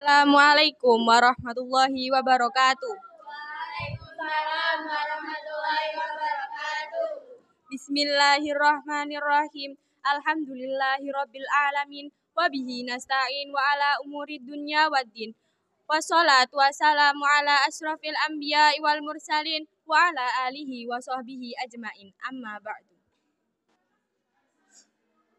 Assalamualaikum warahmatullahi wabarakatuh. Waalaikumsalam warahmatullahi wabarakatuh. Bismillahirrahmanirrahim. Alhamdulillahirabbil alamin wa bihi nasta'in wa ala umuri dunya waddin. Wassalatu wassalamu ala asrafil anbiya'i wal mursalin wa ala alihi wa sahbihi ajmain. Amma ba'du.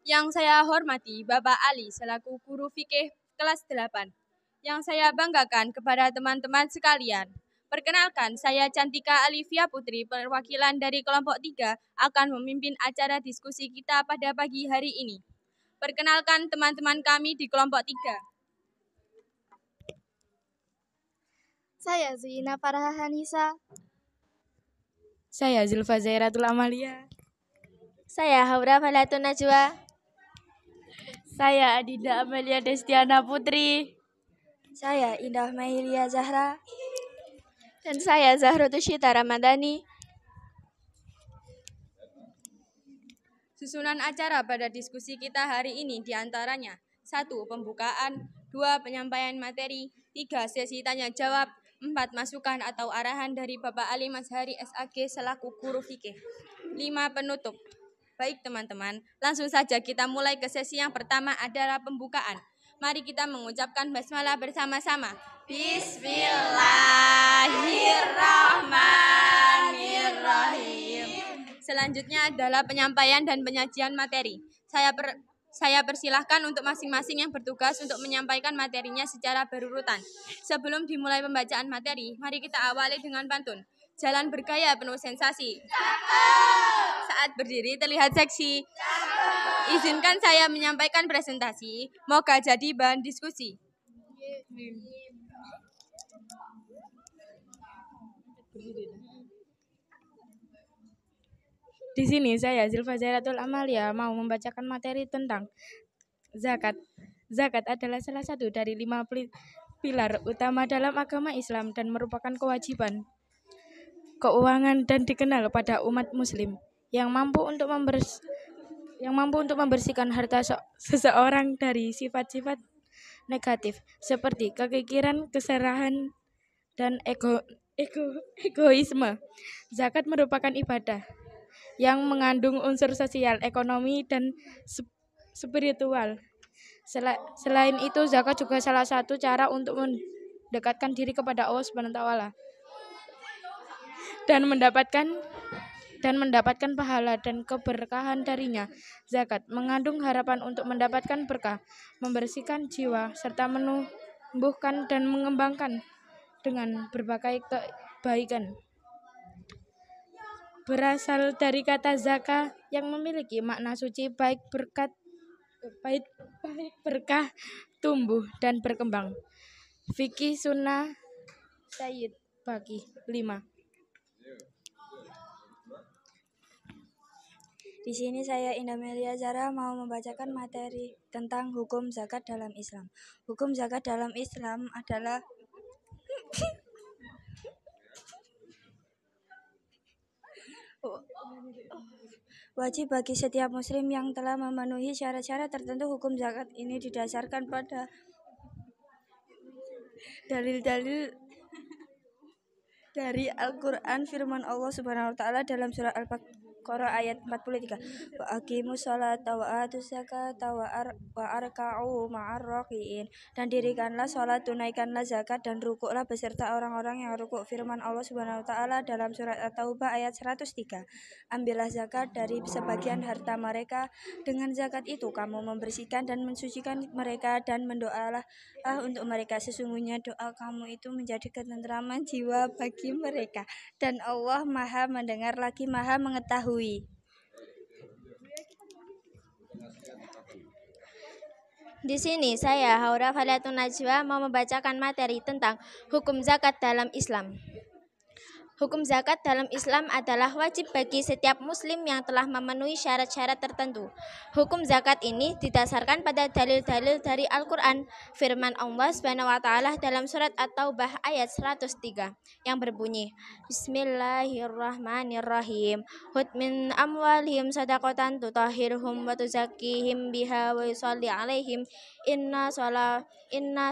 Yang saya hormati Bapak Ali selaku guru fikih kelas 8. Yang saya banggakan kepada teman-teman sekalian. Perkenalkan, saya Cantika Alivia Putri, perwakilan dari kelompok 3, akan memimpin acara diskusi kita pada pagi hari ini. Perkenalkan teman-teman kami di kelompok 3. Saya Zuina Farah Hanisa. Saya Zulfa Zairatul Amalia. Saya Haura Falatun Najwa. Saya Adinda Amelia Destiana Putri. Saya Indah Mailia Zahra. Dan saya Zahrotushita Ramadhani. Susunan acara pada diskusi kita hari ini diantaranya 1. Pembukaan, 2. Penyampaian materi, 3. Sesi tanya jawab, 4. Masukan atau arahan dari Bapak Ali Mazhari SAG selaku guru fikih, 5. Penutup. Baik teman-teman, langsung saja kita mulai ke sesi yang pertama adalah pembukaan. Mari kita mengucapkan basmalah bersama-sama. Bismillahirrahmanirrahim. Selanjutnya adalah penyampaian dan penyajian materi. Saya persilahkan untuk masing-masing yang bertugas untuk menyampaikan materinya secara berurutan. Sebelum dimulai pembacaan materi, mari kita awali dengan pantun. Jalan bergaya penuh sensasi. Saat berdiri terlihat seksi. Izinkan saya menyampaikan presentasi. Moga jadi bahan diskusi. Di sini saya Zulfa Zairatul Amalia mau membacakan materi tentang zakat. Zakat adalah salah satu dari 5 pilar utama dalam agama Islam dan merupakan kewajiban keuangan dan dikenal pada umat muslim yang mampu untuk membersihkan harta seseorang dari sifat-sifat negatif seperti kekikiran, keserahan, dan egoisme. Zakat merupakan ibadah yang mengandung unsur sosial, ekonomi, dan spiritual. Selain itu, zakat juga salah satu cara untuk mendekatkan diri kepada Allah SWT dan mendapatkan pahala dan keberkahan darinya. Zakat mengandung harapan untuk mendapatkan berkah, membersihkan jiwa, serta menumbuhkan dan mengembangkan dengan berbagai kebaikan. Berasal dari kata zaka yang memiliki makna suci, baik berkah, tumbuh, dan berkembang. Fikih Sunnah Sayyid Baqi 5. Di sini saya Indah Melia Zahra mau membacakan materi tentang hukum zakat dalam Islam. Hukum zakat dalam Islam adalah wajib bagi setiap muslim yang telah memenuhi syarat-syarat tertentu. Hukum zakat ini didasarkan pada dalil-dalil dari Al-Quran. Firman Allah Subhanahu wa Ta'ala dalam surah Al-Baqarah ayat 43, wa aqimus sholata wa atuz zakata wa arka'u ma'ar raki'in, dan dirikanlah sholat, tunaikanlah zakat, dan rukuklah beserta orang-orang yang rukuk. Firman Allah Subhanahu wa Ta'ala dalam surat At-Taubah ayat 103, ambillah zakat dari sebagian harta mereka, dengan zakat itu kamu membersihkan dan mensucikan mereka, dan mendoalah untuk mereka. Sesungguhnya doa kamu itu menjadi ketentraman jiwa bagi mereka, dan Allah Maha mendengar lagi Maha mengetahui. Di sini saya Haura Falatun Najwa mau membacakan materi tentang hukum zakat dalam Islam. Hukum zakat dalam Islam adalah wajib bagi setiap muslim yang telah memenuhi syarat-syarat tertentu. Hukum zakat ini didasarkan pada dalil-dalil dari Al-Quran. Firman Allah SWT dalam surat At-Taubah ayat 103 yang berbunyi, Bismillahirrahmanirrahim. Hud min amwalihim sadaqatan tutahhiruhum wa tuzakkihim biha wa yusalli alaihim inna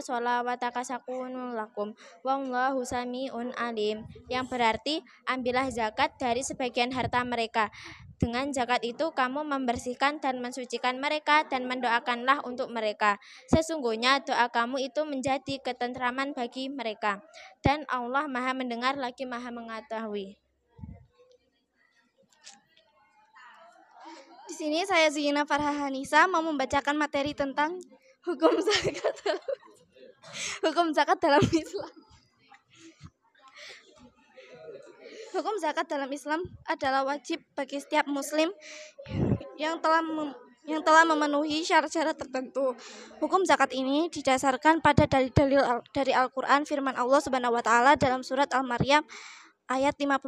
sholawataka sakunun lakum wallahu sami'un alim, yang berarti ambillah zakat dari sebagian harta mereka. Dengan zakat itu kamu membersihkan dan mensucikan mereka dan mendoakanlah untuk mereka. Sesungguhnya doa kamu itu menjadi ketentraman bagi mereka. Dan Allah Maha mendengar lagi Maha mengetahui. Di sini saya Zina Farhanisa mau membacakan materi tentang hukum zakat dalam Islam. Hukum zakat dalam Islam adalah wajib bagi setiap muslim yang telah memenuhi syarat-syarat tertentu. Hukum zakat ini didasarkan pada dalil-dalil dari Al-Qur'an, firman Allah Subhanahu wa taala dalam surat Al-Maryam ayat 55.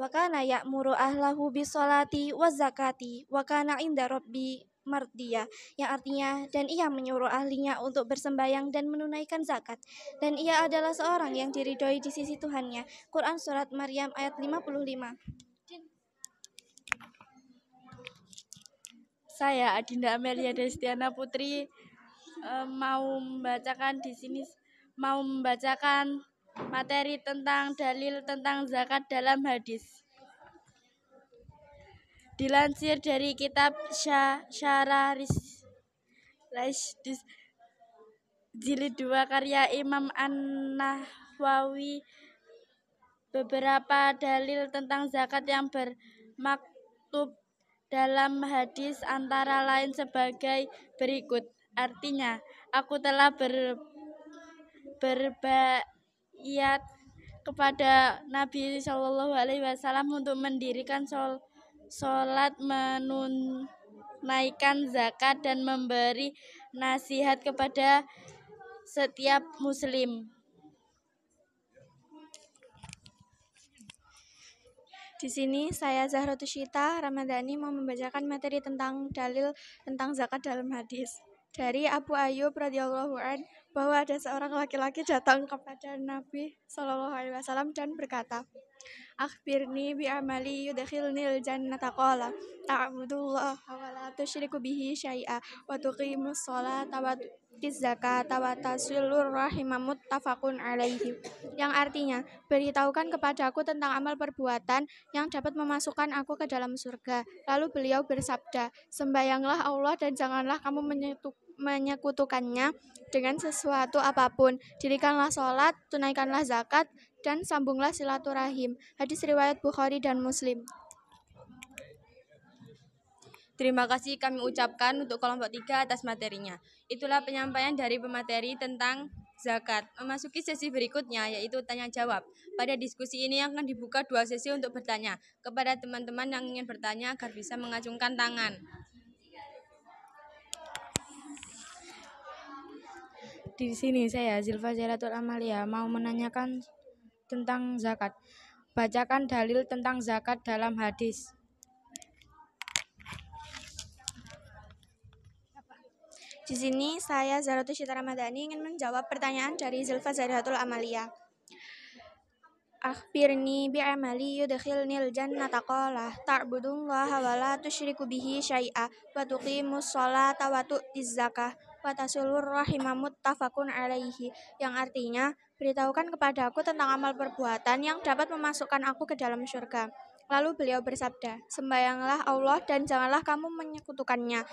Wa kana ya'muru ahlahu bis-sholati waz-zakati wa kana 'inda rabbi mardiyah, yang artinya dan ia menyuruh ahlinya untuk bersembahyang dan menunaikan zakat, dan ia adalah seorang yang diridhoi di sisi Tuhannya. Quran surat Maryam ayat 55. Saya Adinda Amelia Destiana Putri mau membacakan materi tentang dalil tentang zakat dalam hadis. Dilansir dari kitab Syarah Rishdis jilid 2 karya Imam An-Nawawi, beberapa dalil tentang zakat yang bermaktub dalam hadis antara lain sebagai berikut. Artinya, aku telah berbaiat kepada Nabi SAW untuk mendirikan sholat, menunaikan zakat, dan memberi nasihat kepada setiap muslim. Di sini saya Zahrotusyita Ramadhani mau membacakan materi tentang dalil tentang zakat dalam hadis. Dari Abu Ayyub radhiyallahu an bahwa ada seorang laki-laki datang kepada Nabi SAW dan berkata, Akhbirni bi amali yudkhilnil jannata qala ta'budullaha wa la tusyriku bihi syai'a wa tuqimus sholata wa tu'tiz zakata wa tasilur rahima muttafaqun alaihi, yang artinya, beritahukan kepadaku tentang amal perbuatan yang dapat memasukkan aku ke dalam surga. Lalu beliau bersabda, sembayanglah Allah dan janganlah kamu menyekutukannya dengan sesuatu apapun. Dirikanlah sholat, tunaikanlah zakat, dan sambunglah silaturahim. Hadis riwayat Bukhari dan Muslim. Terima kasih kami ucapkan untuk kelompok 3 atas materinya. Itulah penyampaian dari pemateri tentang zakat. Memasuki sesi berikutnya yaitu tanya jawab. Pada diskusi ini akan dibuka 2 sesi untuk bertanya kepada teman-teman yang ingin bertanya agar bisa mengacungkan tangan. Di sini saya Zilfa Zeratul Amalia mau menanyakan tentang zakat. Bacakan dalil tentang zakat dalam hadis. Di sini saya Zahrotusyita Ramadhani ingin menjawab pertanyaan dari Zilfa Zahratul Amalia. Akhbirni bi amali yudkhilnil jannata qala ta'budullaha wa la tusyriku bihi syai'a wa tuqimus sholata wa tu'tiz zakah wa tasilur rahima muttafaqun alaihi, yang artinya, beritahukan kepadaku tentang amal perbuatan yang dapat memasukkan aku ke dalam syurga. Lalu beliau bersabda, sembayanglah Allah dan janganlah kamu menyekutukannya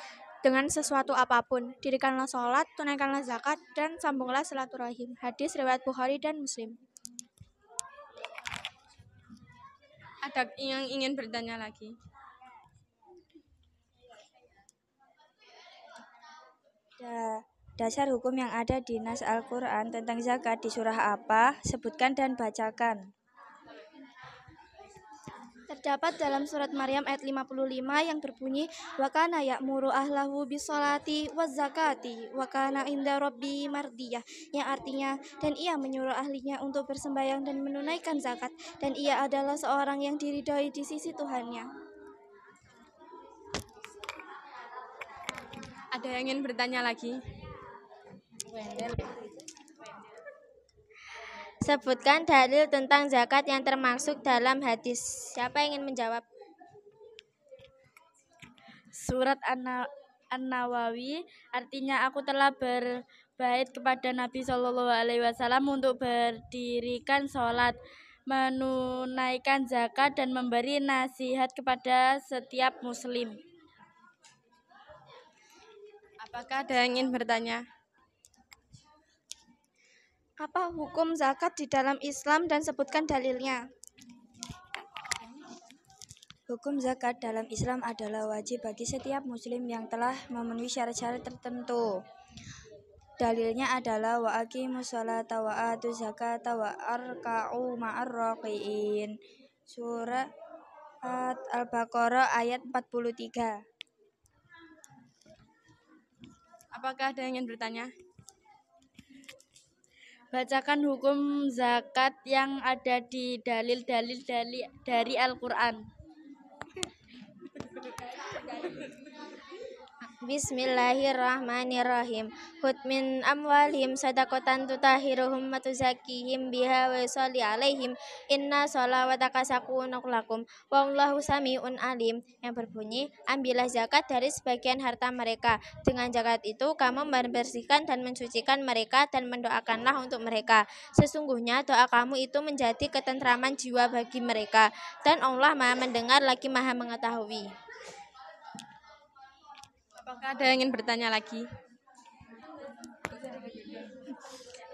dengan sesuatu apapun. Dirikanlah sholat, tunaikanlah zakat, dan sambunglah silaturahim. Hadis riwayat Bukhari dan Muslim. Ada yang ingin bertanya lagi? Dasar hukum yang ada di Nas Al-Quran tentang zakat di surah apa? Sebutkan dan bacakan. Terdapat dalam surat Maryam ayat 55 yang berbunyi wa kana ya'muru ahlahu bisolati waz zakati wa kana inda rabbi mardiyah, yang artinya dan ia menyuruh ahlinya untuk bersembahyang dan menunaikan zakat, dan ia adalah seorang yang diridhoi di sisi Tuhannya. Ada yang ingin bertanya lagi? Sebutkan dalil tentang zakat yang termaksud dalam hadis. Siapa yang ingin menjawab? Surat An-Nawawi artinya aku telah berbait kepada Nabi SAW untuk berdirikan sholat, menunaikan zakat dan memberi nasihat kepada setiap muslim. Apakah ada yang ingin bertanya? Apa hukum zakat di dalam Islam dan sebutkan dalilnya? Hukum zakat dalam Islam adalah wajib bagi setiap muslim yang telah memenuhi syarat-syarat tertentu. Dalilnya adalah wa aqimus sholata wa atuz zakata wa arka'u ma'ar raqiin. Surat Al-Baqarah ayat 43. Apakah ada yang ingin bertanya? Bacakan hukum zakat yang ada di dalil-dalil dari Al-Quran. Bismillahirrahmanirrahim. Hud min amwalihim sadaqatan tutahiruhum wa tuzakkihim biha wa yusalli alaihim inna sholawataka sakunuk lakum wallahu sami'un alim, yang berbunyi ambillah zakat dari sebagian harta mereka, dengan zakat itu kamu membersihkan dan mensucikan mereka dan mendoakanlah untuk mereka, sesungguhnya doa kamu itu menjadi ketentraman jiwa bagi mereka, dan Allah Maha mendengar lagi Maha mengetahui. Apakah ada yang ingin bertanya lagi?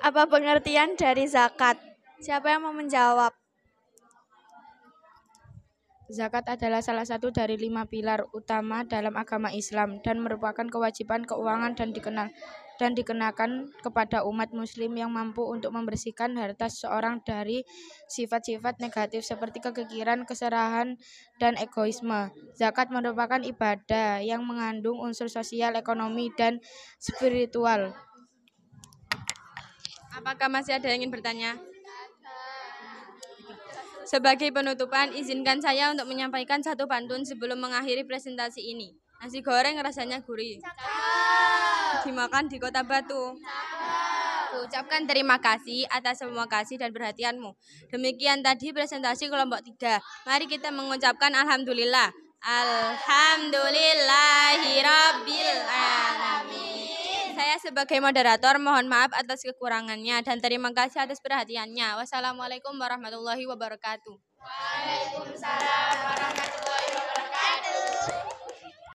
Apa pengertian dari zakat? Siapa yang mau menjawab? Zakat adalah salah satu dari 5 pilar utama dalam agama Islam dan merupakan kewajiban keuangan dan dikenakan kepada umat muslim yang mampu untuk membersihkan harta seseorang dari sifat-sifat negatif seperti kekikiran, keserahan, dan egoisme. Zakat merupakan ibadah yang mengandung unsur sosial, ekonomi, dan spiritual. Apakah masih ada yang ingin bertanya? Sebagai penutupan, izinkan saya untuk menyampaikan satu pantun sebelum mengakhiri presentasi ini. Nasi goreng rasanya gurih. Dimakan di Kota Batu. Ucapkan terima kasih atas semua kasih dan perhatianmu. Demikian tadi presentasi kelompok 3. Mari kita mengucapkan alhamdulillah. Alhamdulillahirabbil alamin. Saya sebagai moderator mohon maaf atas kekurangannya dan terima kasih atas perhatiannya. Wassalamualaikum warahmatullahi wabarakatuh. Waalaikumsalam warahmatullahi wabarakatuh.